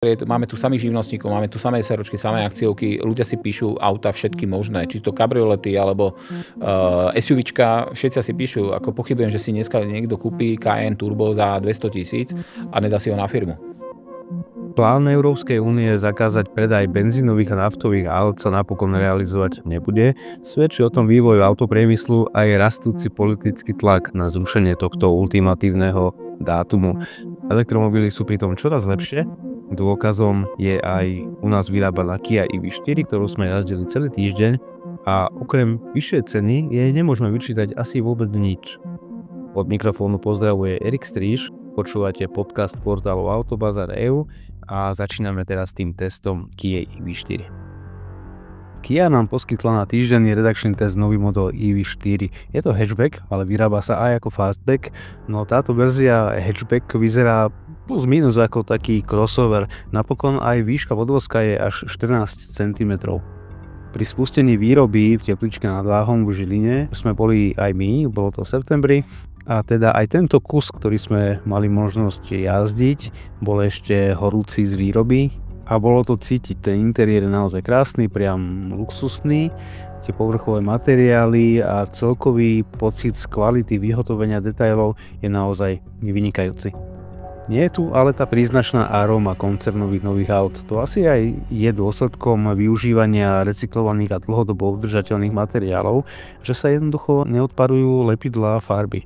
Máme tu samých živnostníkov, máme tu samé SROčky, samé akciovky, ľudia si píšu auta všetky možné, či to kabriolety alebo SUVčka, všetci si píšu, ako pochybujem, že si dneska niekto kúpi Cayenne Turbo za 200 000 a nedá si ho na firmu. Plán Európskej únie zakázať predaj benzínových a naftových aut sa napokon realizovať nebude. Svedčí o tom vývoj autopriemyslu a aj rastúci politický tlak na zrušenie tohto ultimatívneho dátumu. Elektromobily sú pritom čoraz lepšie. Dôkazom je aj u nás vyrábaná Kia EV4, ktorú sme jazdili celý týždeň a okrem vyššej ceny jej nemôžeme vyčítať asi vôbec nič. Od mikrofónu pozdravuje Erik Stríž, počúvate podcast portálu Autobazar.eu a začíname teraz tým testom Kia EV4. Kia nám poskytla na týždenný redakčný test nový model EV4. Je to hatchback, ale vyrába sa aj ako fastback, no táto verzia hatchback vyzerá plus minus ako taký crossover. Napokon aj výška podvozka je až 14 cm. Pri spustení výroby v tepličke nad Váhom v Žiline sme boli aj my, bolo to v septembri, a teda aj tento kus, ktorý sme mali možnosť jazdiť, bol ešte horúci z výroby a bolo to cítiť, ten interiér je naozaj krásny, priam luxusný, tie povrchové materiály a celkový pocit z kvality vyhotovenia detailov je naozaj vynikajúci. Nie je tu ale tá príznačná aróma koncernových nových aut. To asi aj je dôsledkom využívania recyklovaných a dlhodobo udržateľných materiálov, že sa jednoducho neodparujú lepidlá a farby.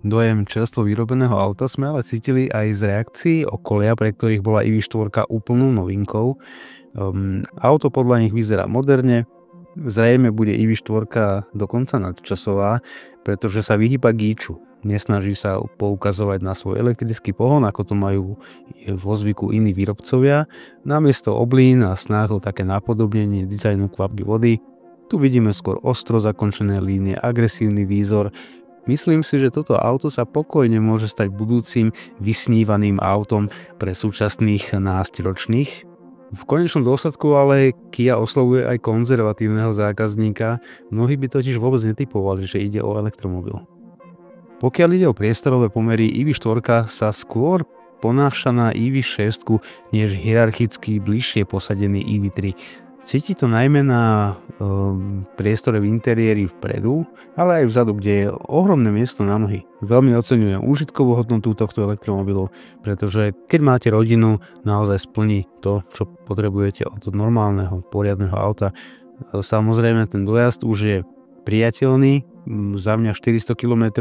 Dojem čerstvo vyrobeného auta sme ale cítili aj z reakcií okolia, pre ktorých bola EV4 úplnou novinkou. Auto podľa nich vyzerá moderne, zrejme bude EV4 dokonca nadčasová, pretože sa vyhýba gíču. Nesnaží sa poukazovať na svoj elektrický pohon, ako to majú vo zvyku iní výrobcovia. Namiesto oblín a snah o také napodobnenie dizajnu kvapky vody, tu vidíme skôr ostro zakončené línie, agresívny výzor. Myslím si, že toto auto sa pokojne môže stať budúcim vysnívaným autom pre súčasných nástiročných. V konečnom dôsledku ale Kia oslovuje aj konzervatívneho zákazníka, mnohí by totiž vôbec netypovali, že ide o elektromobil. Pokiaľ ide o priestorové pomery, EV4 sa skôr ponáša na EV6 než hierarchicky bližšie posadený EV3. Cíti to najmä na priestore v interiéri vpredu, ale aj vzadu, kde je ohromné miesto na nohy. Veľmi oceňujem užitkovú hodnotu tohto elektromobilu, pretože keď máte rodinu, naozaj splní to, čo potrebujete od normálneho, poriadneho auta. Samozrejme, ten dojazd už je priateľný, za mňa 400 km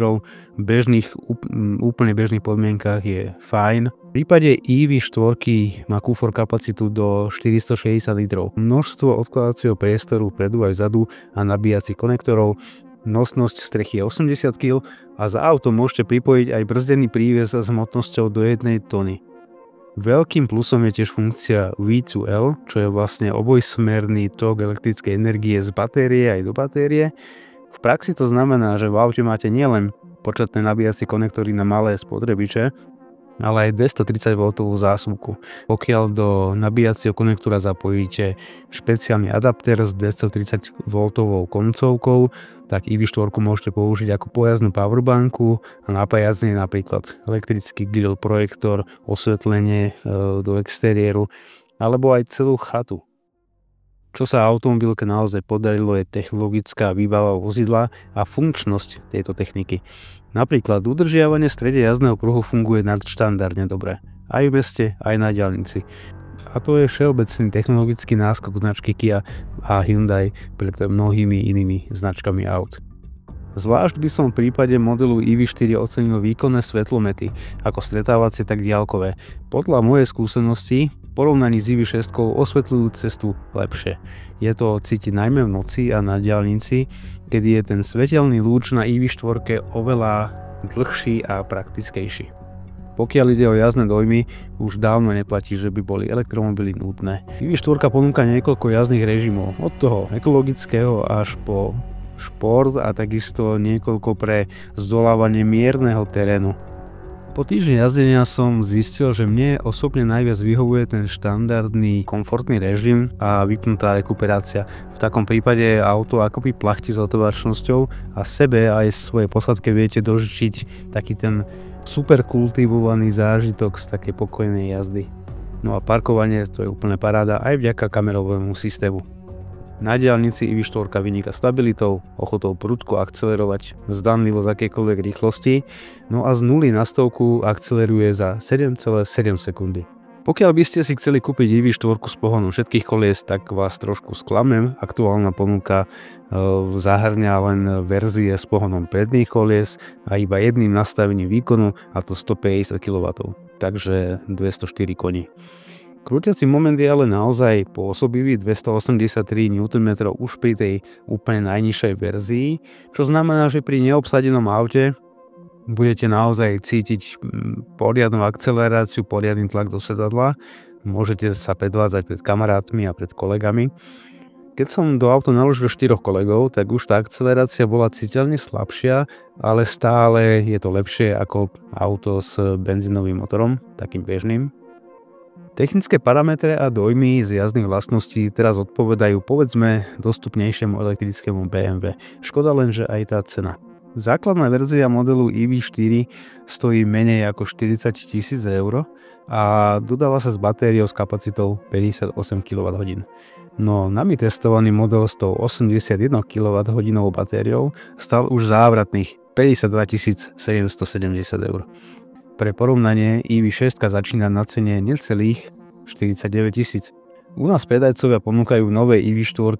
úplne bežných podmienkach je fajn. V prípade EV4 má kufor kapacitu do 460 litrov. Množstvo odkladacieho priestoru vpredu aj vzadu a nabíjacích konektorov. Nosnosť strechy je 80 kg a za auto môžete pripojiť aj brzdený príves s hmotnosťou do 1 tony. Veľkým plusom je tiež funkcia V2L, čo je vlastne obojsmerný tok elektrickej energie z batérie aj do batérie. V praxi to znamená, že v aute máte nielen početné nabíjacie konektory na malé spotrebiče, ale aj 230V zásuvku. Pokiaľ do nabíjacieho konektora zapojíte špeciálny adaptér s 230V koncovkou, tak EV4 môžete použiť ako pojazdnú powerbanku a napájať z nej napríklad elektrický grill, projektor, osvetlenie do exteriéru alebo aj celú chatu. Čo sa automobilke naozaj podarilo, je technologická výbava vozidla a funkčnosť tejto techniky. Napríklad udržiavanie v strede jazdného pruhu funguje nadštandardne dobre. Aj v meste, aj na diaľnici. A to je všeobecný technologický náskok značky Kia a Hyundai pred mnohými inými značkami aut. Zvlášť by som v prípade modelu EV4 ocenil výkonné svetlomety, ako stretávacie, tak diaľkové. Podľa mojej skúsenosti v porovnaní s EV6 osvetľujú cestu lepšie. Je to cítiť najmä v noci a na diaľnici, kedy je ten svetelný lúč na EV4 oveľa dlhší a praktickejší. Pokiaľ ide o jazdné dojmy, už dávno neplatí, že by boli elektromobily nutné. EV4 ponúka niekoľko jazdných režimov, od toho ekologického až po šport a takisto niekoľko pre zdolávanie mierneho terénu. Po týždni jazdenia som zistil, že mne osobne najviac vyhovuje ten štandardný komfortný režim a vypnutá rekuperácia. V takom prípade auto akoby plachti s otovačnosťou a sebe aj svojej posádke viete dožičiť taký ten super kultivovaný zážitok z takej pokojnej jazdy. No a parkovanie to je úplne paráda aj vďaka kamerovému systému. Na diaľnici IV4 vyniká stabilitou, ochotou prudko akcelerovať zdanlivo z akejkoľvek rýchlosti, no a z 0 na 100 akceleruje za 7,7 sekundy. Pokiaľ by ste si chceli kúpiť IV4 s pohonom všetkých kolies, tak vás trošku sklamem. Aktuálna ponuka zahŕňa len verzie s pohonom predných kolies a iba jedným nastavením výkonu, a to 150 kW, takže 204 koní. Krútiaci moment je ale naozaj pôsobivý, 283 Nm už pri tej úplne najnižšej verzii, čo znamená, že pri neobsadenom aute budete naozaj cítiť poriadnu akceleráciu, poriadny tlak do sedadla, môžete sa predvádzať pred kamarátmi a pred kolegami. Keď som do auta naložil 4 kolegov, tak už tá akcelerácia bola citeľne slabšia, ale stále je to lepšie ako auto s benzínovým motorom, takým bežným. Technické parametre a dojmy z jazdných vlastností teraz odpovedajú povedzme dostupnejšiemu elektrickému BMW. Škoda len, že aj tá cena. Základná verzia modelu EV4 stojí menej ako 40 000 eur a dodáva sa s batériou s kapacitou 58 kWh. No nami testovaný model s tou 81 kWh batériou stal už závratných 52 770 eur. Pre porovnanie EV6 začína na cene necelých 49 000. U nás predajcovia ponúkajú nové EV4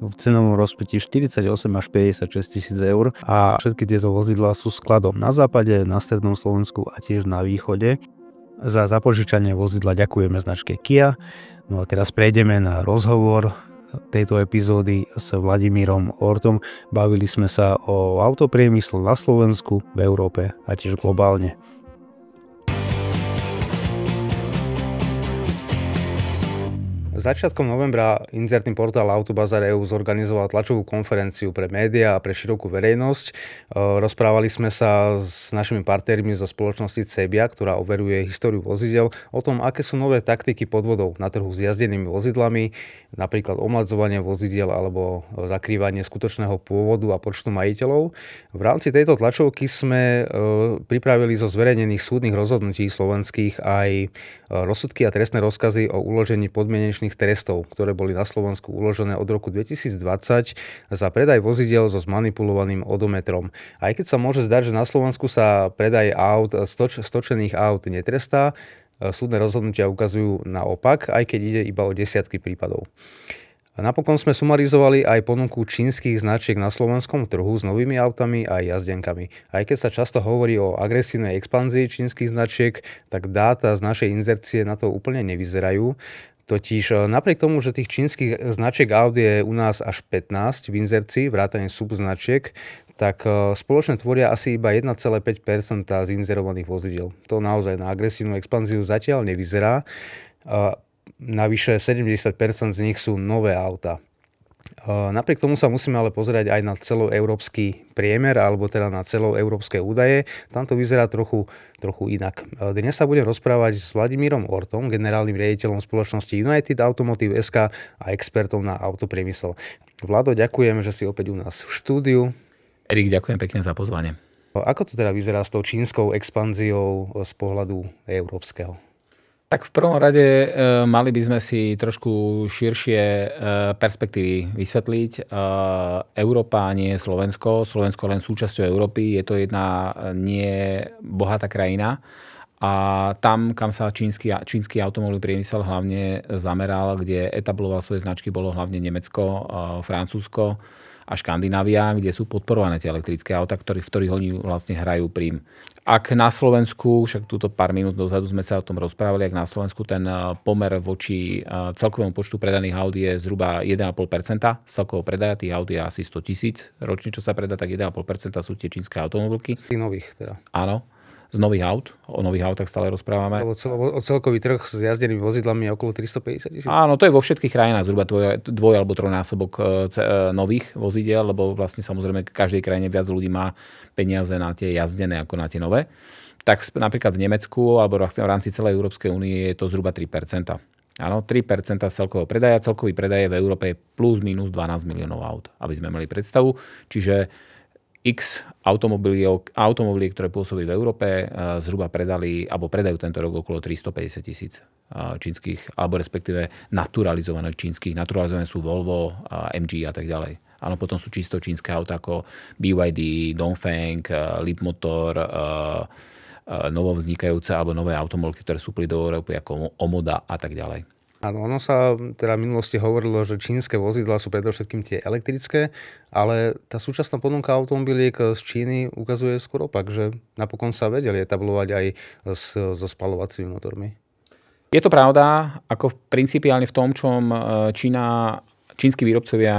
v cenovom rozpätí 48 až 56 000 eur a všetky tieto vozidlá sú skladom na západe, na strednom Slovensku a tiež na východe. Za zapožičanie vozidla ďakujeme značke Kia. No a teraz prejdeme na rozhovor tejto epizódy s Vladimírom Ortom. Bavili sme sa o autopriemysle na Slovensku, v Európe a tiež globálne. Začiatkom novembra inzertný portál Autobazar.eu zorganizoval tlačovú konferenciu pre médiá a pre širokú verejnosť. Rozprávali sme sa s našimi partnermi zo spoločnosti Cebia, ktorá overuje históriu vozidel, o tom, aké sú nové taktiky podvodov na trhu s jazdenými vozidlami, napríklad omladzovanie vozidiel alebo zakrývanie skutočného pôvodu a počtu majiteľov. V rámci tejto tlačovky sme pripravili zo zverejnených súdnych rozhodnutí slovenských aj rozsudky a trestné rozkazy o uložení podmienečných trestov, ktoré boli na Slovensku uložené od roku 2020 za predaj vozidiel so zmanipulovaným odometrom. Aj keď sa môže zdať, že na Slovensku sa predaj stočených aut netrestá, súdne rozhodnutia ukazujú naopak, aj keď ide iba o desiatky prípadov. Napokon sme sumarizovali aj ponuku čínskych značiek na slovenskom trhu s novými autami a jazdenkami. Aj keď sa často hovorí o agresívnej expanzii čínskych značiek, tak dáta z našej inzercie na to úplne nevyzerajú. Totiž napriek tomu, že tých čínskych značiek aut je u nás až 15 v inzercii, vrátane subznačiek, tak spoločne tvoria asi iba 1,5% z inzerovaných vozidiel. To naozaj na agresívnu expanziu zatiaľ nevyzerá. Navyše 70% z nich sú nové auta. Napriek tomu sa musíme ale pozerať aj na celoeurópsky priemer, alebo teda na celoeurópske údaje. Tam to vyzerá trochu inak. Dnes sa budem rozprávať s Vladimírom Ortom, generálnym riaditeľom spoločnosti United Automotive SK a expertom na autopriemysel. Vlado, ďakujem, že si opäť u nás v štúdiu. Erik, ďakujem pekne za pozvanie. Ako to teda vyzerá s tou čínskou expanziou z pohľadu európskeho? Tak v prvom rade mali by sme si trošku širšie perspektívy vysvetliť. Európa nie je Slovensko. Slovensko len súčasťou Európy. Je to jedna nie bohatá krajina. A tam, kam sa čínsky automobilový priemysel hlavne zameral, kde etabloval svoje značky, bolo hlavne Nemecko, Francúzsko a Škandinávia, kde sú podporované tie elektrické autá, v ktorých oni vlastne hrajú prím. Ak na Slovensku, však túto pár minút dozadu sme sa o tom rozprávali, ak na Slovensku ten pomer voči celkovému počtu predaných aut je zhruba 1,5% z celkového predaja, tých aut je asi 100 000 ročne, čo sa predá, tak 1,5% sú tie čínske automobilky. Z tých nových teda. Áno. Z nových aut. O nových autách stále rozprávame. O celkový trh s jazdenými vozidlami je okolo 350 000. Áno, to je vo všetkých krajinách zhruba dvoj alebo trojnásobok nových vozidiel, lebo vlastne samozrejme v každej krajine viac ľudí má peniaze na tie jazdené ako na tie nové. Tak napríklad v Nemecku alebo v rámci celej Európskej únie je to zhruba 3%. Áno, 3% z celkového predaja. Celkový predaj v Európe je plus minus 12 miliónov aut, aby sme mali predstavu. Čiže X automobiliek, ktoré pôsobí v Európe, zhruba predali, alebo predajú tento rok okolo 350 000 čínskych, alebo respektíve naturalizované sú Volvo, MG a tak ďalej. Áno, potom sú čisto čínske autá ako BYD, Dongfeng, Leapmotor, novovznikajúce alebo nové automobilky, ktoré súpli do Európy ako Omoda a tak ďalej. Áno, ono sa teda v minulosti hovorilo, že čínske vozidlá sú predovšetkým tie elektrické, ale tá súčasná ponuka automobiliek z Číny ukazuje skôr opak, že napokon sa vedeli etablovať aj so spaľovacími motormi. Je to pravda, ako principiálne v tom, čom čínsky výrobcovia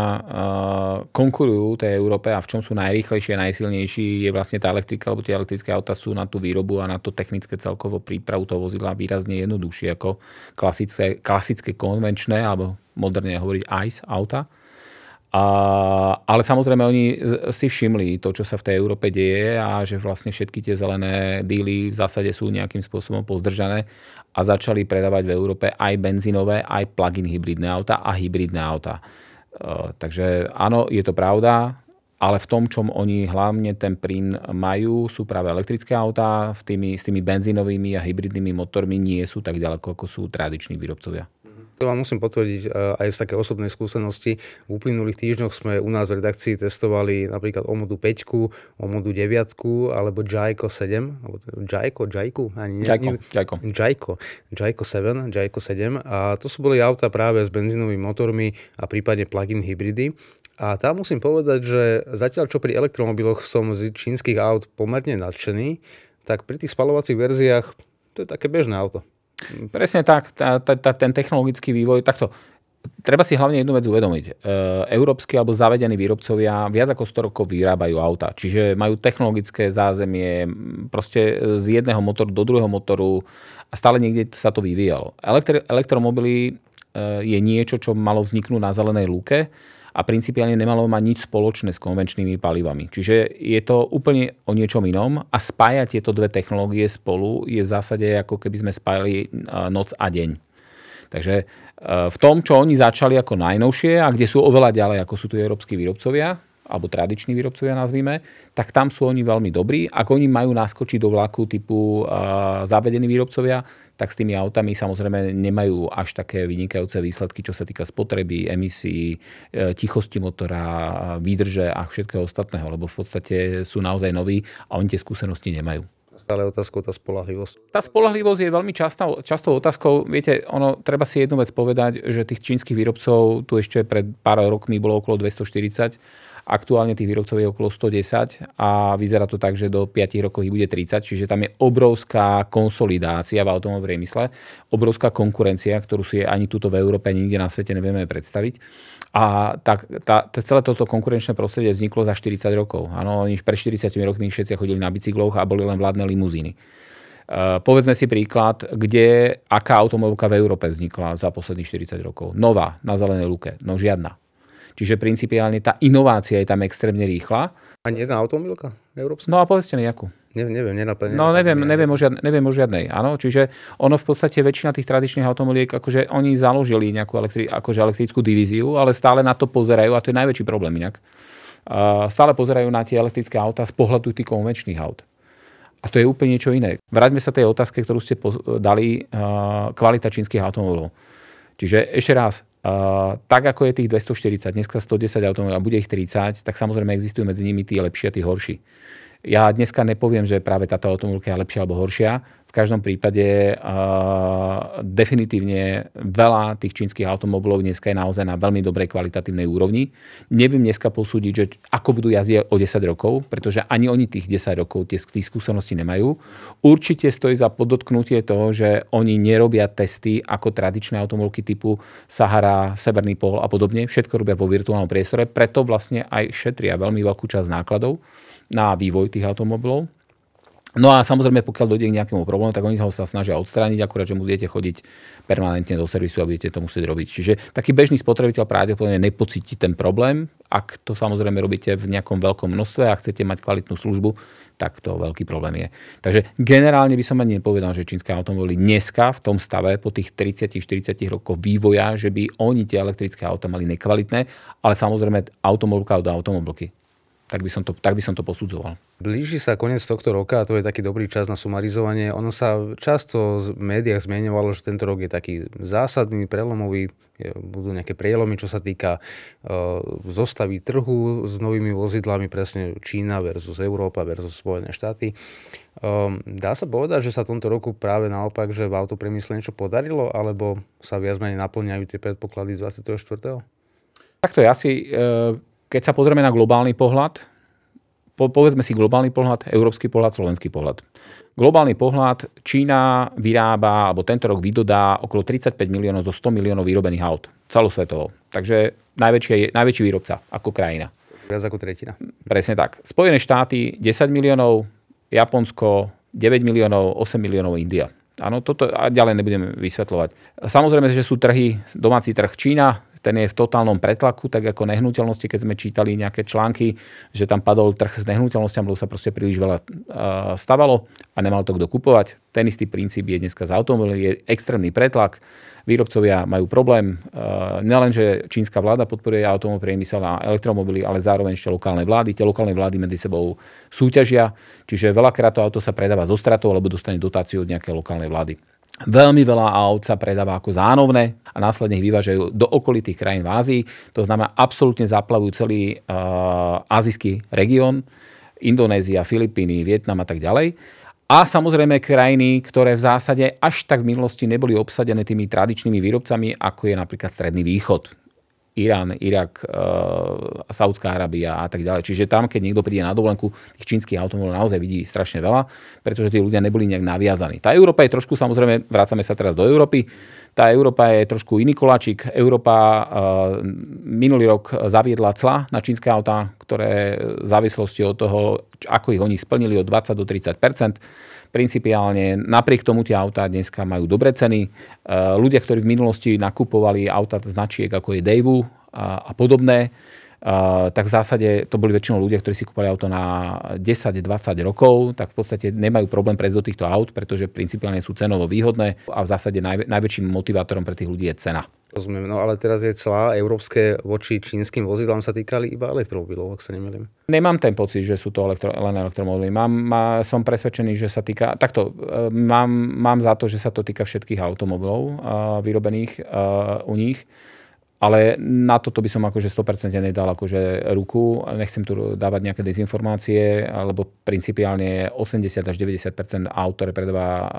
konkurujú tej Európe a v čom sú najrýchlejší a najsilnejší, je vlastne tá elektrika, lebo tie elektrické autá sú na tú výrobu a na to technické celkovo prípravu toho vozidla výrazne jednoduchšie ako klasické konvenčné, alebo moderne hovoriť ICE auta. Ale samozrejme oni si všimli to, čo sa v tej Európe deje a že vlastne všetky tie zelené díly v zásade sú nejakým spôsobom pozdržané a začali predávať v Európe aj benzínové, aj plug-in hybridné auta a hybridné auta. Takže áno, je to pravda, ale v tom, čom oni hlavne ten príjm majú, sú práve elektrické autá, s tými benzínovými a hybridnými motormi nie sú tak ďaleko, ako sú tradiční výrobcovia. To vám musím potvrdiť aj z také osobnej skúsenosti. V uplynulých týždňoch sme u nás v redakcii testovali napríklad Omodu 5, Omodu 9 alebo Jayco 7. Jayco 7, a to sú boli auta práve s benzínovými motormi a prípadne plug-in hybridy. A tam musím povedať, že zatiaľ čo pri elektromobiloch som z čínskych aut pomerne nadšený, tak pri tých spaľovacích verziách to je také bežné auto. Presne tak, ten technologický vývoj, takto. Treba si hlavne jednu vec uvedomiť. Európski alebo zavedení výrobcovia viac ako 100 rokov vyrábajú auta. Čiže majú technologické zázemie proste z jedného motoru do druhého motoru a stále niekde sa to vyvíjalo. Elektromobily je niečo, čo malo vzniknúť na zelenej lúke a principiálne nemalo mať nič spoločné s konvenčnými palivami. Čiže je to úplne o niečom inom a spájať tieto dve technológie spolu je v zásade ako keby sme spájali noc a deň. Takže v tom, čo oni začali ako najnovšie a kde sú oveľa ďalej, ako sú tu európski výrobcovia, alebo tradiční výrobcovia nazvime, tak tam sú oni veľmi dobrí. Ak oni majú naskočiť do vlaku typu zavedení výrobcovia, tak s tými autami samozrejme nemajú až také vynikajúce výsledky, čo sa týka spotreby, emisí, tichosti motora, výdrže a všetkého ostatného, lebo v podstate sú naozaj noví a oni tie skúsenosti nemajú. Stále otázkou tá spoľahlivosť. Tá spoľahlivosť je veľmi častou otázkou. Viete, treba si jednu vec povedať, že tých čínskych výrobcov tu ešte pred pár rokmi bolo okolo 240. Aktuálne tých výrobcov je okolo 110 a vyzerá to tak, že do 5 rokov ich bude 30. Čiže tam je obrovská konsolidácia v automobilovom priemysle, obrovská konkurencia, ktorú si ani tuto v Európe nikde na svete nevieme predstaviť. A celé toto konkurenčné prostredie vzniklo za 40 rokov. Áno, oni pred 40 rokmi všetci chodili na bicykloch a boli len vládne limuzíny. Povedzme si príklad, aká automobilka v Európe vznikla za posledných 40 rokov. Nová, na zelenej lúke. No žiadna. Čiže principiálne tá inovácia je tam extrémne rýchla. Ani jedna automobilka európska? No a povedzte mi, akú. Neviem, nenapadne. No neviem o žiadnej, áno. Čiže ono v podstate väčšina tých tradičných automobiliek, akože oni založili nejakú elektrickú divíziu, ale stále na to pozerajú a to je najväčší problém inak. Stále pozerajú na tie elektrické autá z pohľadu tých konvenčných aut. A to je úplne niečo iné. Vráťme sa tej otázke, ktorú ste dali, kvalita čínskych automobilov. Čiže ešte raz, tak ako je tých 240, dneska 110 automobilov a bude ich 30, tak samozrejme existujú medzi nimi tí lepší a tí horší. Ja dneska nepoviem, že práve táto automobilka je lepšia alebo horšia. V každom prípade definitívne veľa tých čínskych automobilov dneska je naozaj na veľmi dobrej kvalitatívnej úrovni. Neviem dneska posúdiť, že ako budú jazdiť o 10 rokov, pretože ani oni tých 10 rokov tých skúseností nemajú. Určite stojí za podotknutie toho, že oni nerobia testy ako tradičné automobilky typu Sahara, Severný pól a podobne. Všetko robia vo virtuálnom priestore, preto vlastne aj šetria veľmi veľkú časť nákladov na vývoj tých automobilov. No a samozrejme, pokiaľ dojde k nejakému problému, tak oni ho sa snažia odstrániť, akurát, že budete chodiť permanentne do servisu a budete to musieť robiť. Čiže taký bežný spotrebiteľ pravdepodobne nepocíti ten problém. Ak to samozrejme robíte v nejakom veľkom množstve a chcete mať kvalitnú službu, tak to veľký problém je. Takže generálne by som ani nepovedal, že čínske automobily dneska v tom stave po tých 30-40 rokoch vývoja, že by oni tie elektrické auta mali nekvalitné, ale samozrejme automobilka od automobilky. Tak by som to posudzoval. Blíži sa koniec tohto roka a to je taký dobrý čas na sumarizovanie. Ono sa často v médiách zmieňovalo, že tento rok je taký zásadný, prelomový, budú nejaké prielomy, čo sa týka zostavy trhu s novými vozidlami, presne Čína versus Európa versus Spojené štáty. Dá sa povedať, že sa v tomto roku práve naopak, že v autopriemysle niečo podarilo, alebo sa viac menej naplňajú tie predpoklady z 24. Takto je asi, keď sa pozrieme na globálny pohľad, povedzme si globálny pohľad, európsky pohľad, slovenský pohľad. Globálny pohľad, Čína vyrába, alebo tento rok vydodá okolo 35 miliónov zo 100 miliónov vyrobených aut celosvetovo. Takže najväčší výrobca ako krajina. Viac ako tretina. Presne tak. Spojené štáty 10 miliónov, Japonsko 9 miliónov, 8 miliónov India. Áno, toto a ďalej nebudeme vysvetľovať. Samozrejme, že sú trhy, domáci trh Čína, ten je v totálnom pretlaku, tak ako nehnuteľnosti, keď sme čítali nejaké články, že tam padol trh s nehnuteľnosťami, lebo sa proste príliš veľa stavalo a nemal to kto kupovať. Ten istý princíp je dneska z automobilmi, je extrémny pretlak. Výrobcovia majú problém. Nielen, že čínska vláda podporuje automobil priemysel a elektromobily, ale zároveň ešte lokálne vlády. Tie lokálne vlády medzi sebou súťažia, čiže veľakrát to auto sa predáva zo stratou alebo dostane dotáciu od nejakej lokálnej vlády. Veľmi veľa aut sa predáva ako zánovné a následne ich vyvážajú do okolitých krajín v Ázii. To znamená, absolútne zaplavujú celý azijský región, Indonézia, Filipíny, Vietnam a tak ďalej. A samozrejme krajiny, ktoré v zásade až tak v minulosti neboli obsadené tými tradičnými výrobcami, ako je napríklad Stredný východ. Irán, Irak, Saudská Arábia a tak ďalej. Čiže tam, keď niekto príde na dovolenku, tých čínskych automobilov naozaj vidí strašne veľa, pretože tí ľudia neboli nejak naviazaní. Tá Európa je trošku, samozrejme, vrácame sa teraz do Európy, tá Európa je trošku iný koláčik. Európa minulý rok zaviedla clá na čínske autá, ktoré v závislosti od toho, ako ich oni splnili, od 20 do 30%. Principiálne napriek tomu tie autá dneska majú dobré ceny. Ľudia, ktorí v minulosti nakupovali autá značiek ako je Daewoo a podobné, tak v zásade to boli väčšinou ľudia, ktorí si kúpali auto na 10-20 rokov, tak v podstate nemajú problém prejsť do týchto aut, pretože principiálne sú cenovo výhodné a v zásade najväčším motivátorom pre tých ľudí je cena. Rozumiem, no ale teraz je clá európske voči čínskym vozidlám sa týkali iba elektromobilov, ak sa nemýlim. Nemám ten pocit, že sú to len elektromobily. Som presvedčený, že sa týka... Takto, mám za to, že sa to týka všetkých automobilov vyrobených u nich, ale na toto by som akože 100% nedal akože ruku. Nechcem tu dávať nejaké dezinformácie, alebo principiálne 80 až 90% aut, ktoré predáva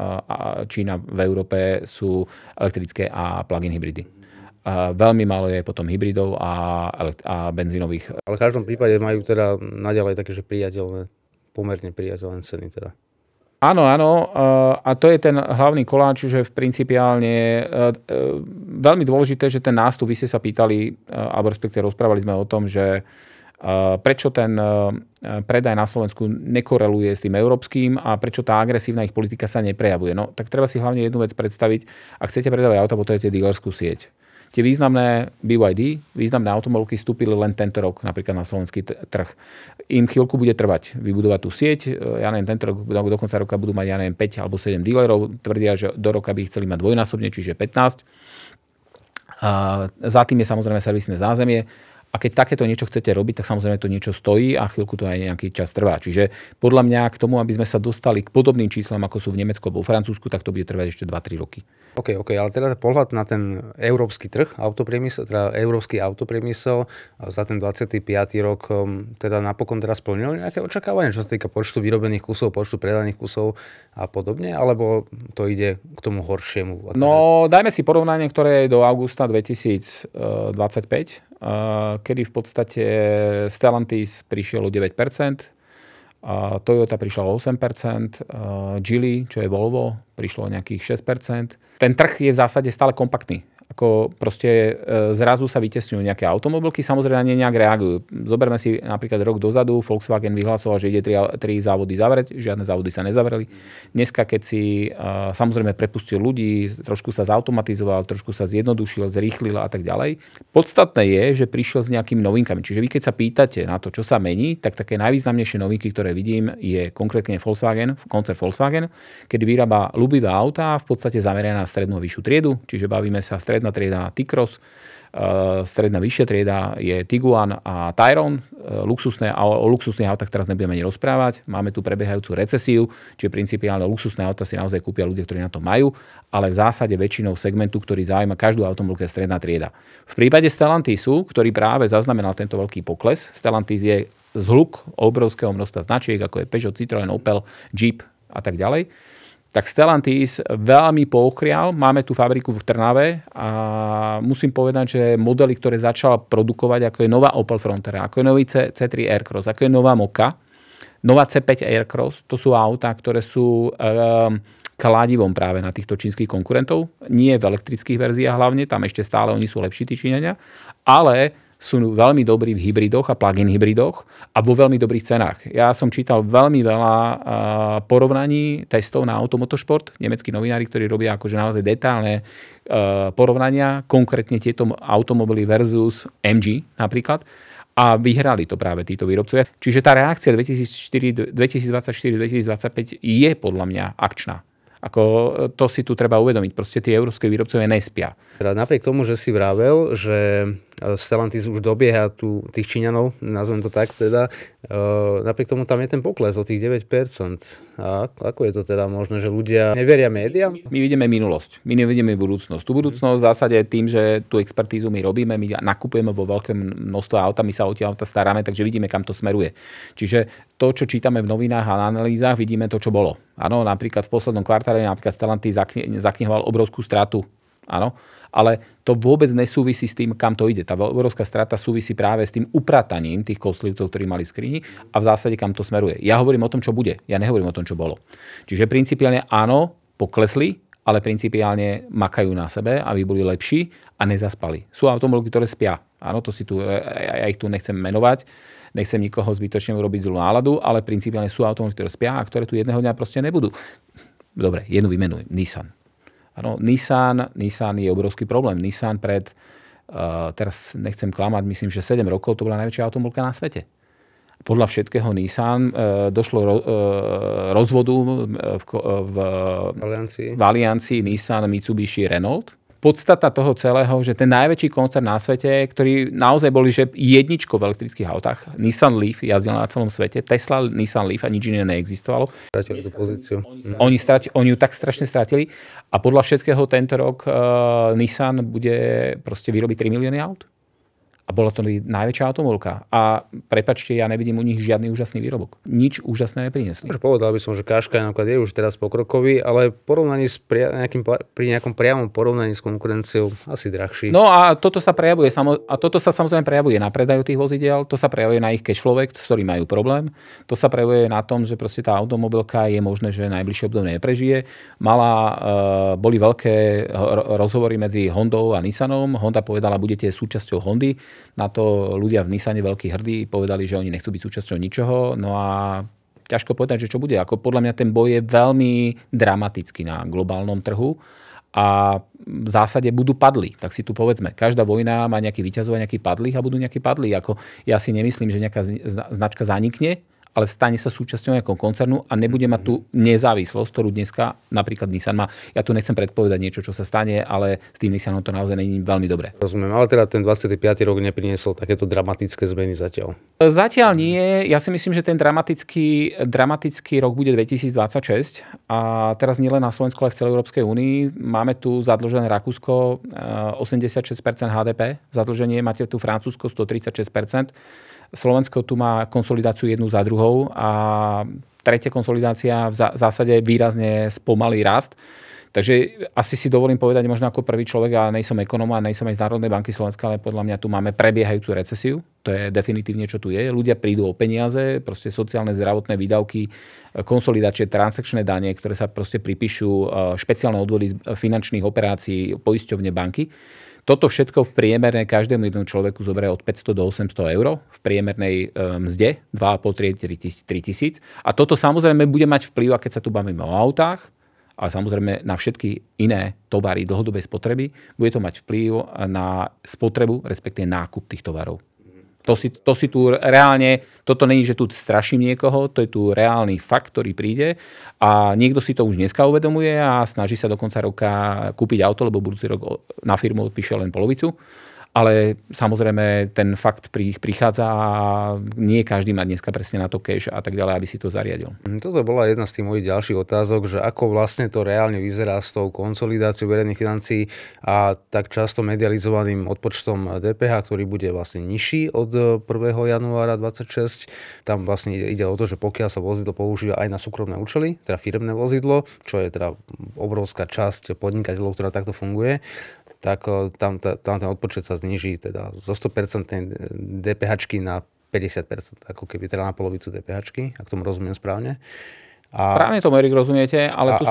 Čína v Európe, sú elektrické a plug-in hybridy. Veľmi málo je potom hybridov a benzínových. Ale v každom prípade majú teda naďalej také, že pomerne priateľné ceny teda. Áno, a to je ten hlavný koláč, že v principiálne veľmi dôležité, že ten nástup, vy ste sa pýtali, alebo respektíve rozprávali sme o tom, že prečo ten predaj na Slovensku nekoreluje s tým európskym a prečo tá agresívna ich politika sa neprejavuje. No, tak treba si hlavne jednu vec predstaviť. Ak chcete predávať auta, potrebujete dealerskú sieť. Tie významné BYD, významné automobilky vstúpili len tento rok napríklad na slovenský trh. Im chvíľku bude trvať vybudovať tú sieť. Ja neviem, tento rok, do konca roka budú mať, ja neviem, 5 alebo 7 dílerov. Tvrdia, že do roka by ich chceli mať dvojnásobne, čiže 15. Za tým je samozrejme servisné zázemie. A keď takéto niečo chcete robiť, tak samozrejme to niečo stojí a chvíľku to aj nejaký čas trvá. Čiže podľa mňa k tomu, aby sme sa dostali k podobným číslam, ako sú v Nemecku alebo v Francúzsku, tak to bude trvať ešte 2-3 roky. OK, ale teda pohľad na ten európsky trh, teda európsky autopriemysel za ten 25. rok teda napokon teraz splnil nejaké očakávania, čo sa týka počtu vyrobených kusov, počtu predaných kusov a podobne, alebo to ide k tomu horšiemu? No, dajme si porovnanie, ktoré je do augusta 2025. Kedy v podstate Stellantis prišiel o 9%, Toyota prišla o 8%, Geely, čo je Volvo, prišlo o nejakých 6%. Ten trh je v zásade stále kompaktný. Ako proste zrazu sa vytesňujú nejaké automobilky, samozrejme nie nejak reagujú. Zoberme si napríklad rok dozadu, Volkswagen vyhlasoval, že ide 3 závody zavrieť, žiadne závody sa nezavreli. Dneska, keď si samozrejme prepustil ľudí, trošku sa zautomatizoval, trošku sa zjednodušil, zrýchlil a tak ďalej. Podstatné je, že prišiel s nejakými novinkami. Čiže vy keď sa pýtate na to, čo sa mení, tak také najvýznamnejšie novinky, ktoré vidím, je konkrétne koncern Volkswagen, kedy vyrába ľubivé autá, v podstate zamerané na strednú a vyššiu triedu, čiže bavíme sa stredná stredná trieda T-Cross, stredná vyššia trieda je Tiguan a Tayron. O luxusných autách teraz nebudeme ani rozprávať. Máme tu prebiehajúcu recesiu, čiže principiálne luxusné auta si naozaj kúpia ľudia, ktorí na to majú, ale v zásade väčšinou segmentu, ktorý zaujíma každú automobilku, je stredná trieda. V prípade Stellantisu, ktorý práve zaznamenal tento veľký pokles, Stellantis je zhluk obrovského množstva značiek, ako je Peugeot, Citroën, Opel, Jeep a tak ďalej, tak Stellantis veľmi poukrial. Máme tu fabriku v Trnave a musím povedať, že modely, ktoré začala produkovať, ako je nová Opel Frontera, ako je nový C3 Aircross, ako je nová Mokka, nová C5 Aircross, to sú autá, ktoré sú kladivom práve na týchto čínskych konkurentov. Nie v elektrických verziách hlavne, tam ešte stále oni sú lepší tí Číňania, ale sú veľmi dobrí v hybridoch a plug-in hybridoch a vo veľmi dobrých cenách. Ja som čítal veľmi veľa porovnaní testov na Automotosport, nemeckí novinári, ktorí robia akože naozaj detálne porovnania, konkrétne tieto automobily versus MG napríklad, a vyhrali to práve títo výrobcovia. Čiže tá reakcia 2024-2025 je podľa mňa akčná. To si tu treba uvedomiť. Proste tie európske výrobcovia nespia. Napriek tomu, že si vravel, že Stellantis už dobieha tých Číňanov, nazvem to tak teda, napriek tomu tam je ten pokles o tých 9%. A ako je to teda možné, že ľudia neveria médiám? My vidíme minulosť, my nevidíme budúcnosť. Tú budúcnosť v zásade tým, že tú expertízu my robíme, my nakupujeme vo veľkom množstve auta, my sa o tie auta staráme, takže vidíme, kam to smeruje. Čiže to, čo čítame v novinách a na analýzach, vidíme to, čo bolo. Áno, napríklad v poslednom kvartále napríklad Stellantis zaknihoval obrovskú stratu. Áno, ale to vôbec nesúvisí s tým, kam to ide. Tá obrovská strata súvisí práve s tým uprataním tých kostlivcov, ktorí mali v skrini a v zásade kam to smeruje. Ja hovorím o tom, čo bude. Ja nehovorím o tom, čo bolo. Čiže principiálne áno, poklesli, ale principiálne makajú na sebe, aby boli lepší a nezaspali. Sú automobilky, ktoré spia. Áno, to si tu, ja ich tu nechcem menovať. Nechcem nikoho zbytočne urobiť zlú náladu, ale principiálne sú automobily, ktoré spia a ktoré tu jedného dňa proste nebudú. Dobre, jednu vymenujem. Nissan. Áno, Nissan je obrovský problém. Nissan teraz nechcem klamať, myslím, že 7 rokov to bola najväčšia automobilka na svete. Podľa všetkého Nissan došlo rozvodu v aliancii Nissan, Mitsubishi, Renault. Podstata toho celého, že ten najväčší koncern na svete, ktorý naozaj boli, že jedničko v elektrických autách, Nissan Leaf jazdil na celom svete, Tesla, Nissan Leaf a nič iné neexistovalo. Stratili tú pozíciu. Oni ju tak strašne stratili a podľa všetkého tento rok Nissan bude proste vyrobiť 3 milióny aut. A bola to najväčšia automobilka. A prepáčte, ja nevidím u nich žiadny úžasný výrobok. Nič úžasné neprinesli. Povedal by som, že Qashqai napríklad je už teraz pokrokový, ale porovnaní pri nejakom priamom porovnaní s konkurenciou asi drahší. No a toto sa samozrejme prejavuje na predaju tých vozidiel, to sa prejavuje na ich cashflow, s ktorým majú problém. To sa prejavuje na tom, že proste tá automobilka je možné, že najbližšie obdobie neprežije. Boli veľké rozhovory medzi Hondou a Nissanom. Honda povedala, budete súčasťou Hondy. Na to ľudia v Nissane veľkí hrdí povedali, že oni nechcú byť súčasťou ničoho. No a ťažko povedať, že čo bude. Podľa mňa ten boj je veľmi dramatický na globálnom trhu a v zásade budú padli. Tak si tu povedzme, každá vojna má nejaký víťazov a nejaký padlých a budú nejakí padlí. Ja si nemyslím, že nejaká značka zanikne, ale stane sa súčasťou nejakého koncernu a nebude mať tú nezávislosť, ktorú dneska napríklad Nissan má. Ja tu nechcem predpovedať niečo, čo sa stane, ale s tým Nissanom to naozaj není veľmi dobre. Rozumiem, ale teda ten 25. rok nepriniesol takéto dramatické zmeny zatiaľ. Zatiaľ nie. Ja si myslím, že ten dramatický rok bude 2026 a teraz nielen na Slovensku, ale v celej Európskej únii. Máme tu zadlžené Rakúsko 86% HDP, zadlženie, máte tu Francúzsko 136%. Slovensko tu má konsolidáciu jednu za druhou a tretia konsolidácia v zásade výrazne spomalí rast. Takže asi si dovolím povedať možno ako prvý človek, a nejsom ekonóm a nejsom aj z Národnej banky Slovenska, ale podľa mňa tu máme prebiehajúcu recesiu. To je definitívne, čo tu je. Ľudia prídu o peniaze, proste sociálne zdravotné výdavky, konsolidačné transakčné dane, ktoré sa proste pripíšu, špeciálne odvody z finančných operácií, poisťovne banky. Toto všetko v priemerne každému jednému človeku zoberie od 500 do 800 eur v priemernej mzde, 2,5-3 tisíc. A toto samozrejme bude mať vplyv, a keď sa tu bavíme o autách, ale samozrejme na všetky iné tovary dlhodobej spotreby, bude to mať vplyv na spotrebu, respektíve nákup tých tovarov. To si tu reálne, toto není, že tu straším niekoho, to je tu reálny fakt, ktorý príde a niekto si to už dneska uvedomuje a snaží sa do konca roka kúpiť auto, lebo budúci rok na firmu odpíše len polovicu. Ale samozrejme ten fakt prichádza a nie každý má dneska presne na to cash a tak ďalej, aby si to zariadil. Toto bola jedna z tých mojich ďalších otázok, že ako vlastne to reálne vyzerá s tou konsolidáciou verejných financií a tak často medializovaným odpočtom DPH, ktorý bude vlastne nižší od 1. januára 2026. Tam vlastne ide o to, že pokiaľ sa vozidlo používa aj na súkromné účely, teda firemné vozidlo, čo je teda obrovská časť podnikateľov, ktorá takto funguje, tak tam ten odpočet sa zníži teda zo 100% DPH na 50%, ako keby teda na polovicu DPH, ak tomu rozumiem správne. Správne tomu, Erik, rozumiete, ale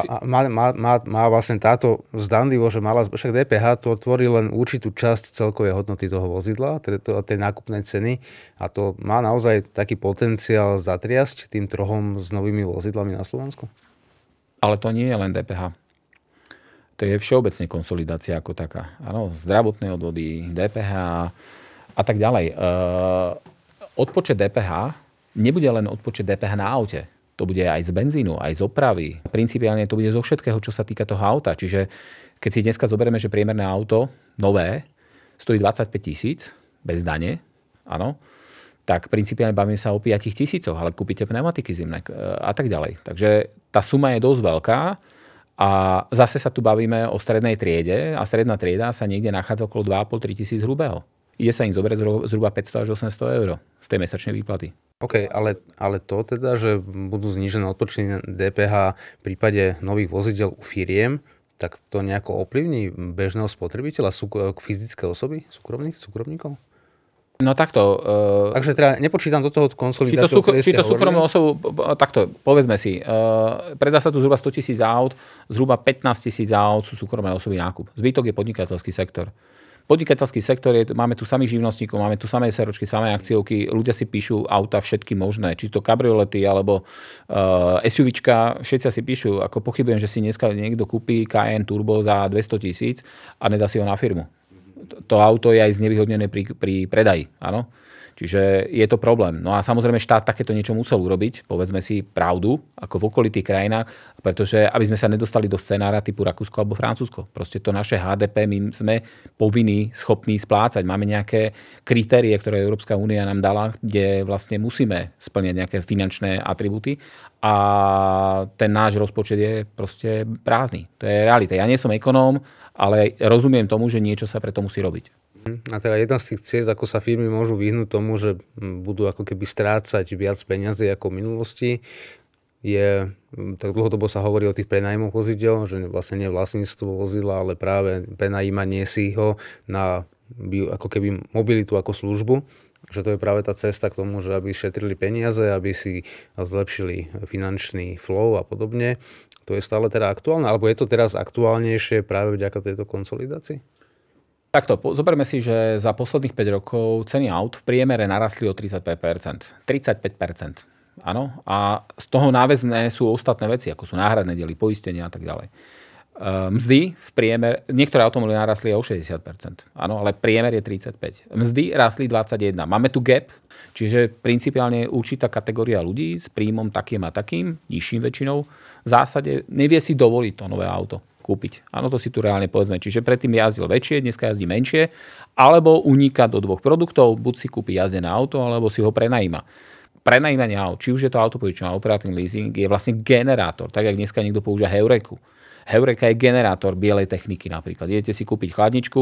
má vlastne táto zdanlivo, že však DPH to tvorí len určitú časť celkovej hodnoty toho vozidla, teda tej nákupnej ceny a to má naozaj taký potenciál zatriasť tým trhom s novými vozidlami na Slovensku? Ale to nie je len DPH. To je všeobecne konsolidácia ako taká. Áno, zdravotné odvody, DPH a tak ďalej. Odpočet DPH nebude len odpočet DPH na aute. To bude aj z benzínu, aj z opravy. Principiálne to bude zo všetkého, čo sa týka toho auta. Čiže keď si dneska zoberieme, že priemerné auto, nové, stojí 25 000 bez dane, áno, tak principiálne bavíme sa o 5 000, ale kúpite pneumatiky zimné a tak ďalej. Takže tá suma je dosť veľká. A zase sa tu bavíme o strednej triede a stredná trieda sa niekde nachádza okolo 2,5–3 tisíc hrubého. Ide sa im zobrať zhruba 500 až 800 eur z tej mesačnej výplaty. OK, ale to teda, že budú znížené odpočty DPH v prípade nových vozidel u firiem, tak to nejako ovplyvní bežného spotrebiteľa, fyzické osoby, súkromníkov? No takto. Takže teda nepočítam do toho konsolidáciu. Či to súkromnú osobu, takto, povedzme si, predá sa tu zhruba 100 000 aut, zhruba 15 000 aut sú súkromné osoby nákup. Zbytok je podnikateľský sektor. Podnikateľský sektor máme tu samých živnostníkov, máme tu samé SROčky, samé akciovky, ľudia si píšu auta všetky možné, či to kabriolety alebo SUVčka, všetci si píšu, ako pochybujem, že si dneska niekto kúpi Cayenne Turbo za 200 000 a nedá si ho na firmu. To auto je aj znevýhodnené pri predaji, áno. Čiže je to problém. No a samozrejme štát takéto niečo musel urobiť, povedzme si pravdu, ako v okolitých krajinách, pretože aby sme sa nedostali do scenára typu Rakúsko alebo Francúzsko. Proste to naše HDP my sme povinní, schopní splácať. Máme nejaké kritérie, ktoré Európska únia nám dala, kde vlastne musíme splňať nejaké finančné atribúty a ten náš rozpočet je proste prázdny. To je realita. Ja nie som ekonóm, ale rozumiem tomu, že niečo sa preto musí robiť. A teda jedna z tých ciest, ako sa firmy môžu vyhnúť tomu, že budú ako keby strácať viac peniazy ako v minulosti, je, tak dlhodobo sa hovorí o tých prenajmoch vozidel, že vlastne nie vlastníctvo vozidla, ale práve prenajímanie si ho na ako keby mobilitu ako službu. Že to je práve tá cesta k tomu, že aby šetrili peniaze, aby si zlepšili finančný flow a podobne. To je stále teda aktuálne? Alebo je to teraz aktuálnejšie práve vďaka tejto konsolidácii? Takto, zoberme si, že za posledných 5 rokov ceny aut v priemere narastli o 35%. 35%. Áno. A z toho náväzné sú ostatné veci, ako sú náhradné diely, poistenia a tak ďalej. Mzdy v priemere, niektoré automobily narastli o 60%, áno, ale priemer je 35%. Mzdy rastli 21%. Máme tu gap, čiže principiálne určitá kategória ľudí s príjmom takým a takým, nižším väčšinou, v zásade nevie si dovoliť to nové auto kúpiť. Áno, to si tu reálne povedzme. Čiže predtým jazdil väčšie, dneska jazdí menšie, alebo uniká do dvoch produktov, buď si kúpi jazdené auto, alebo si ho prenajíma. Prenajímanie aut, či už je to autopožičanie, operatívny leasing, je vlastne generátor, tak jak dneska niekto používa Heureku. Heureka je generátor bielej techniky napríklad. Idete si kúpiť chladničku,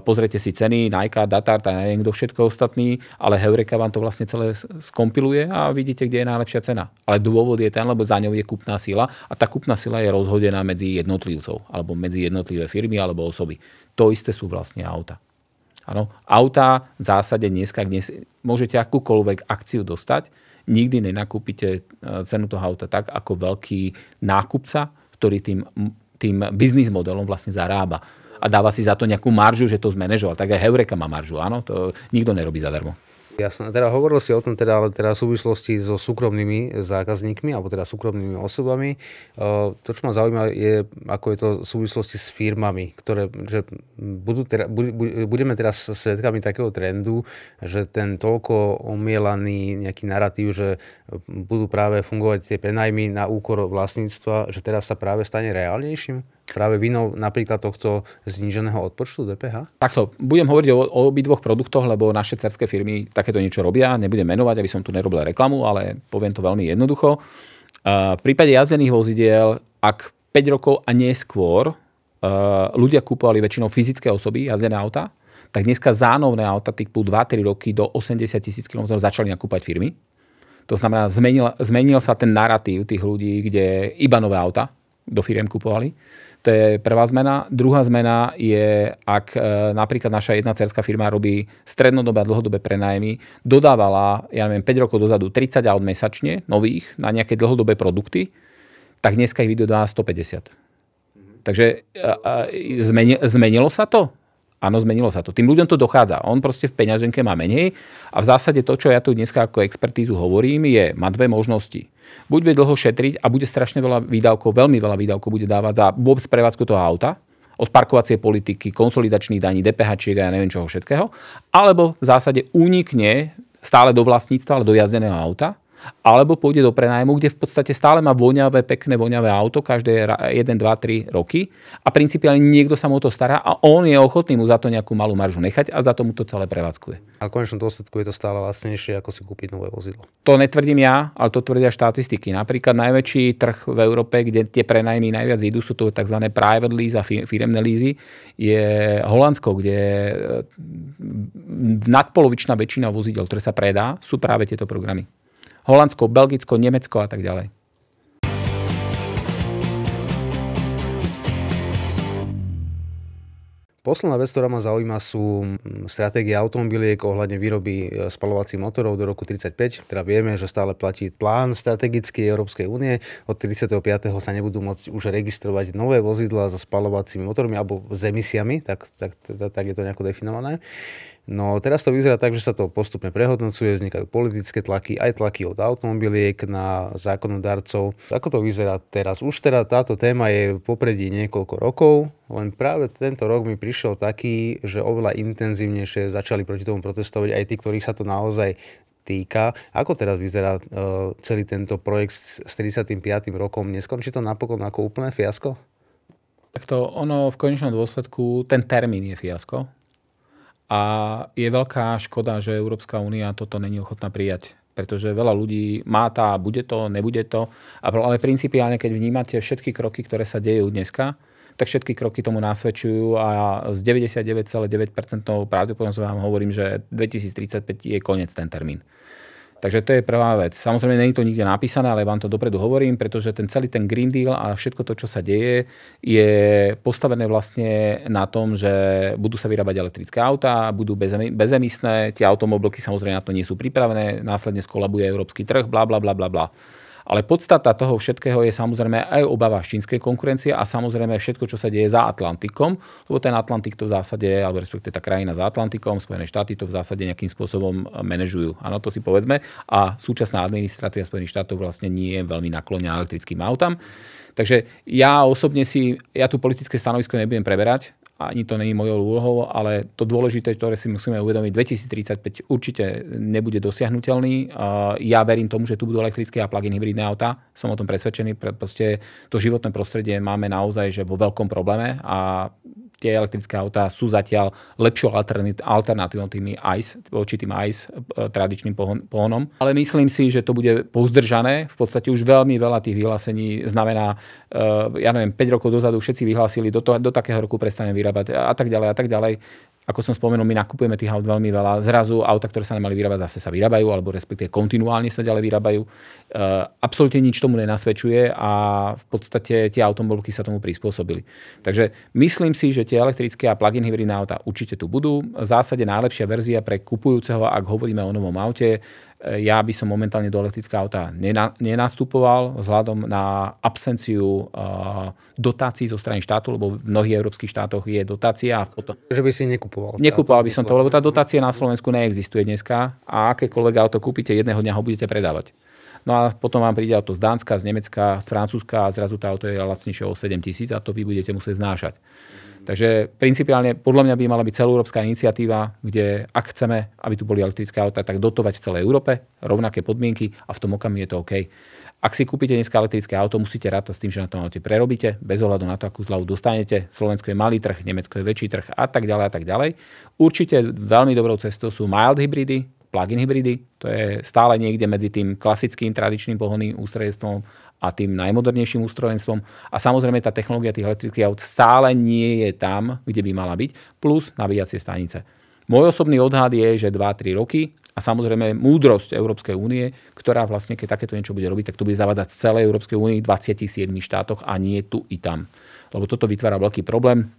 pozrite si ceny, Nike, Datart a neviem kto všetko ostatný, ale Heureka vám to vlastne celé skompiluje a vidíte, kde je najlepšia cena. Ale dôvod je ten, lebo za ňou je kúpna sila a tá kúpna sila je rozhodená medzi jednotlivcov alebo medzi jednotlivé firmy alebo osoby. To isté sú vlastne auta. Áno, auta v zásade dneska môžete akúkoľvek akciu dostať, nikdy nenakúpite cenu toho auta tak, ako veľký nákupca, ktorý tým biznis modelom vlastne zarába. A dáva si za to nejakú maržu, že to zmanéžoval. Tak aj Heureka má maržu, áno? To nikto nerobí zadarmo. Jasné, teda hovoril si o tom ale v súvislosti so súkromnými zákazníkmi alebo teda súkromnými osobami. To, čo ma zaujíma, je, ako je to v súvislosti s firmami, že budeme teraz svedkami takého trendu, že ten toľko omielaný nejaký narratív, že budú práve fungovať tie prenajmy na úkor vlastníctva, že teraz sa práve stane reálnejším? Práve vinou napríklad tohto zníženého odpočtu DPH? Takto, budem hovoriť o obidvoch produktoch, lebo naše dcerské firmy takéto niečo robia. Nebudem menovať, aby som tu nerobil reklamu, ale poviem to veľmi jednoducho. V prípade jazdených vozidiel, ak 5 rokov a neskôr ľudia kúpovali väčšinou fyzické osoby jazdené auta, tak dneska zánovné auta typu 2-3 roky do 80 000 km začali nakúpať firmy. To znamená, zmenil sa ten narratív tých ľudí, kde iba nové auta do firiem kupovali. To je prvá zmena. Druhá zmena je, ak napríklad naša jedna dcerská firma robí strednodobé a dlhodobé prenájmy, dodávala, 5 rokov dozadu 30 aut mesačne, nových, na nejaké dlhodobé produkty, tak dneska ich vydodáva 150. Takže zmenilo sa to? Áno, zmenilo sa to. Tým ľuďom to dochádza. On proste v peňaženke má menej a v zásade to, čo ja tu dneska ako expertízu hovorím, má dve možnosti. Buď bude dlho šetriť a bude strašne veľa výdavkov, veľmi veľa výdavkov bude dávať za vôbec prevádzku toho auta, od parkovacej politiky, konsolidačných daní, DPH-čiek a ja neviem čoho všetkého, alebo v zásade unikne stále do vlastníctva, ale do jazdeného auta, alebo pôjde do prenájmu, kde v podstate stále má pekné voňavé auto každé 1, 2, 3 roky a principiálne niekto sa mu o to stará a on je ochotný mu za to nejakú malú maržu nechať a za to mu to celé prevádzkuje. A v konečnom dôsledku je to stále lacnejšie, ako si kúpiť nové vozidlo. To netvrdím ja, ale to tvrdia štatistiky. Napríklad najväčší trh v Európe, kde tie prenajmy najviac idú, sú to tzv. Private lease a firemné leasy, je Holandsko, kde nadpolovičná väčšina vozidel, ktoré sa predá, sú práve tieto programy. Holandsko, Belgicko, Nemecko a tak ďalej. Posledná vec, ktorá ma zaujíma, sú stratégie automobiliek ohľadne výroby spaľovacích motorov do roku 35. Teda vieme, že stále platí plán strategický Európskej únie. Od 35. sa nebudú môcť už registrovať nové vozidlá so spaľovacími motormi alebo s emisiami, tak je to nejako definované. No teraz to vyzerá tak, že sa to postupne prehodnocuje, vznikajú politické tlaky, aj tlaky od automobiliek na zákonodarcov. Ako to vyzerá teraz? Už teda táto téma je v popredí niekoľko rokov, len práve tento rok mi prišiel taký, že oveľa intenzívnejšie začali proti tomu protestovať aj tí, ktorých sa to naozaj týka. Ako teraz vyzerá celý tento projekt s 35. rokom? Neskončí to napokon ako úplné fiasko? Takto ono v konečnom dôsledku, ten termín je fiasko. A je veľká škoda, že Európska únia toto není ochotná prijať. Pretože veľa ľudí má bude to, nebude to. Ale principiálne, keď vnímate všetky kroky, ktoré sa dejú dneska, tak všetky kroky tomu nasvedčujú a z 99,9% pravdepodobnosťou vám hovorím, že 2035 je koniec ten termín. Takže to je prvá vec. Samozrejme, nie je to nikde napísané, ale vám to dopredu hovorím, pretože celý ten Green Deal a všetko to, čo sa deje, je postavené vlastne na tom, že budú sa vyrábať elektrické autá, budú bezemisné, tie automobilky samozrejme na to nie sú pripravené, následne skolabuje európsky trh, bla bla bla bla bla. Ale podstata toho všetkého je samozrejme aj obava z čínskej konkurencie a samozrejme všetko, čo sa deje za Atlantikom, lebo ten Atlantik to v zásade, alebo respektíve tá krajina za Atlantikom, Spojené štáty to v zásade nejakým spôsobom manažujú. Áno, to si povedzme. A súčasná administratíva Spojených štátov vlastne nie je veľmi naklonená elektrickým autám. Takže ja osobne ja tu politické stanovisko nebudem preberať, ani to není mojou úlohou, ale to dôležité, ktoré si musíme uvedomiť, 2035 určite nebude dosiahnuteľný. Ja verím tomu, že tu budú elektrické a plug-in hybridné autá. Som o tom presvedčený. Proste to životné prostredie máme naozaj že vo veľkom probléme a tie elektrické autá sú zatiaľ lepšou alternatívou tým ICE, voči tým ICE tradičným pohonom. Ale myslím si, že to bude pozdržané. V podstate už veľmi veľa tých vyhlásení znamená, 5 rokov dozadu všetci vyhlásili, do takého roku prestaneme vyrábať a tak ďalej a tak ďalej. Ako som spomenul, my nakupujeme tých aut veľmi veľa. Zrazu auta, ktoré sa nemali vyrábať, zase sa vyrábajú, alebo respektíve kontinuálne sa ďalej vyrábajú. Absolútne nič tomu nenasvedčuje a v podstate tie automobilky sa tomu prispôsobili. Takže myslím si, že tie elektrické a plug-in hybridné auta určite tu budú. V zásade najlepšia verzia pre kupujúceho, ak hovoríme o novom aute, Ja by som momentálne do elektrického auta nenastupoval vzhľadom na absenciu dotácií zo strany štátu, lebo v mnohých európskych štátoch je dotácia. A potom... Že by si nekupoval. Nekupoval by som to, lebo tá dotácia na Slovensku neexistuje dneska a akékoľvek auto kúpite, jedného dňa ho budete predávať. No a potom vám príde auto z Dánska, z Nemecka, z Francúzska a zrazu to auto je lacnejšie o 7 000 a to vy budete musieť znášať. Takže principiálne podľa mňa by mala byť celoeurópska iniciatíva, kde ak chceme, aby tu boli elektrické autá, tak dotovať v celej Európe, rovnaké podmienky a v tom okamihu je to OK. Ak si kúpite dneska elektrické auto, musíte rátať s tým, že na tom aute prerobíte, bez ohľadu na to, akú zľavu dostanete. Slovensko je malý trh, Nemecko je väčší trh a tak ďalej a tak ďalej. Určite veľmi dobrou cestou sú mild hybridy, plug-in hybridy, to je stále niekde medzi tým klasickým tradičným pohonným ústrojstvom a tým najmodernejším ústrojenstvom. A samozrejme tá technológia tých elektrických aut stále nie je tam, kde by mala byť, plus nabíjacie stanice. Môj osobný odhad je, že 2-3 roky a samozrejme múdrosť Európskej únie, ktorá vlastne, keď takéto niečo bude robiť, tak to bude zavádzať v celej Európskej únii v 27 štátoch a nie tu i tam. Lebo toto vytvára veľký problém.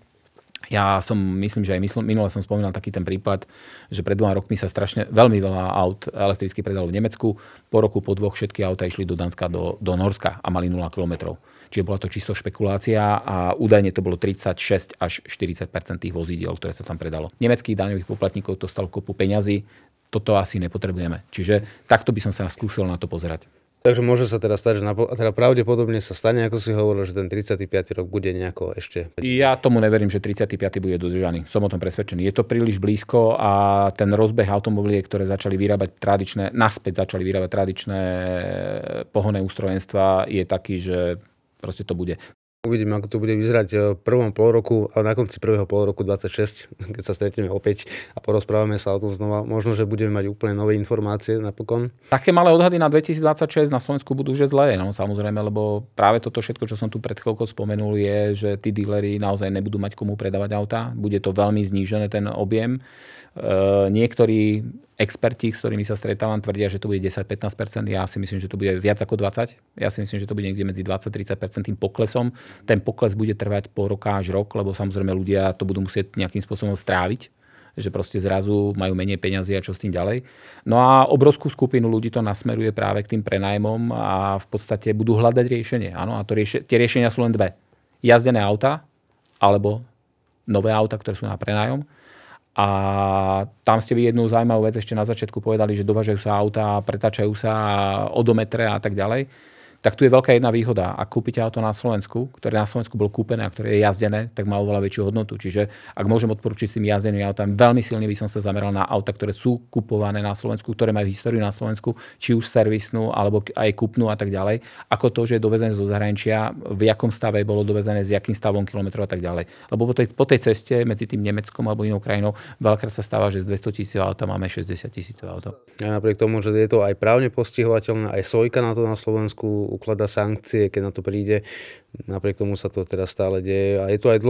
Ja myslím, že aj minule som spomínal taký ten prípad, že pred 2 rokmi sa veľmi veľa aut elektricky predalo v Nemecku. Po roku, po 2 všetky auta išli do Dánska, do Norska a mali 0 km. Čiže bola to čisto špekulácia a údajne to bolo 36 až 40% tých vozidiel, ktoré sa tam predalo. Nemeckých daňových poplatníkov to stalo kopu peňazí. Toto asi nepotrebujeme. Čiže takto by som sa skúsil na to pozerať. Takže môže sa teda stať, že teda pravdepodobne sa stane, ako si hovoril, že ten 35. rok bude nejako ešte... Ja tomu neverím, že 35. bude dodržaný. Som o tom presvedčený. Je to príliš blízko a ten rozbeh automobiliek, ktoré začali vyrábať tradičné pohonné ústrojenstva, je taký, že proste to bude. Uvidíme, ako to bude vyzerať v prvom polroku a na konci prvého polroku 26, keď sa stretneme opäť a porozprávame sa o tom znova. Možno, že budeme mať úplne nové informácie napokon. Také malé odhady na 2026 na Slovensku budú už zlé, no samozrejme, lebo práve toto všetko, čo som tu pred chvíľkou spomenul, je, že tí díleri naozaj nebudú mať komu predávať autá. Bude to veľmi znížené ten objem. Niektorí experti, s ktorými sa stretávam, tvrdia, že to bude 10-15%. Ja si myslím, že to bude viac ako 20%. Ja si myslím, že to bude niekde medzi 20-30% tým poklesom. Ten pokles bude trvať pol roka až rok, lebo samozrejme ľudia to budú musieť nejakým spôsobom stráviť, že proste zrazu majú menej peňazí a čo s tým ďalej. No a obrovskú skupinu ľudí to nasmeruje práve k tým prenajmom a v podstate budú hľadať riešenie. Áno, a tie riešenia sú len dve. Jazdené auta alebo nové auta, ktoré sú na prenájom. A tam ste vy jednu zaujímavú vec ešte na začiatku povedali, že dovážajú sa autá, pretáčajú sa odometre a tak ďalej. Tak tu je veľká jedna výhoda. Ak kúpite auto na Slovensku, ktoré na Slovensku bolo kúpené a ktoré je jazdené, tak má oveľa väčšiu hodnotu. Čiže ak môžem odporučiť s tým jazdeným autám, veľmi silne by som sa zameral na auta, ktoré sú kupované na Slovensku, ktoré majú históriu na Slovensku, či už servisnú alebo aj kúpnu a tak ďalej, ako to, že je dovezené zo zahraničia, v jakom stave bolo dovezené, s jakým stavom kilometrov a tak ďalej. Lebo po tej ceste medzi tým Nemeckom alebo inou krajinou veľakrát sa stáva, že z 200 000 auta máme 60 000 auta. A napriek tomu, že je to aj právne postihovateľné, aj Sojka na to na Slovensku ukladá sankcie, keď na to príde. Napriek tomu sa to teda stále deje. A je to aj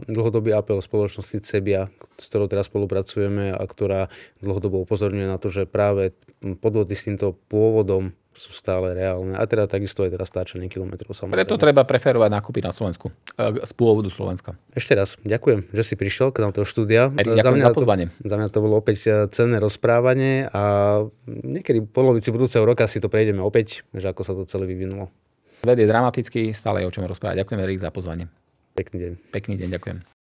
dlhodobý apel spoločnosti Cebia, s ktorou teraz spolupracujeme a ktorá dlhodobo upozorňuje na to, že práve podvody s týmto pôvodom sú stále reálne. A teda takisto aj teraz stáčenie kilometrov. Preto treba preferovať nákupy na Slovensku. Z pôvodu Slovenska. Ešte raz ďakujem, že si prišiel k nám do štúdia. Ďakujem za pozvanie. Za mňa to bolo opäť cenné rozprávanie a niekedy v polovici budúceho roka si to prejdeme opäť, že ako sa to celé vyvinulo. Svet je dramatický, stále je o čom rozprávať. Ďakujem, Erik, za pozvanie. Pekný deň. Pekný deň, ďakujem.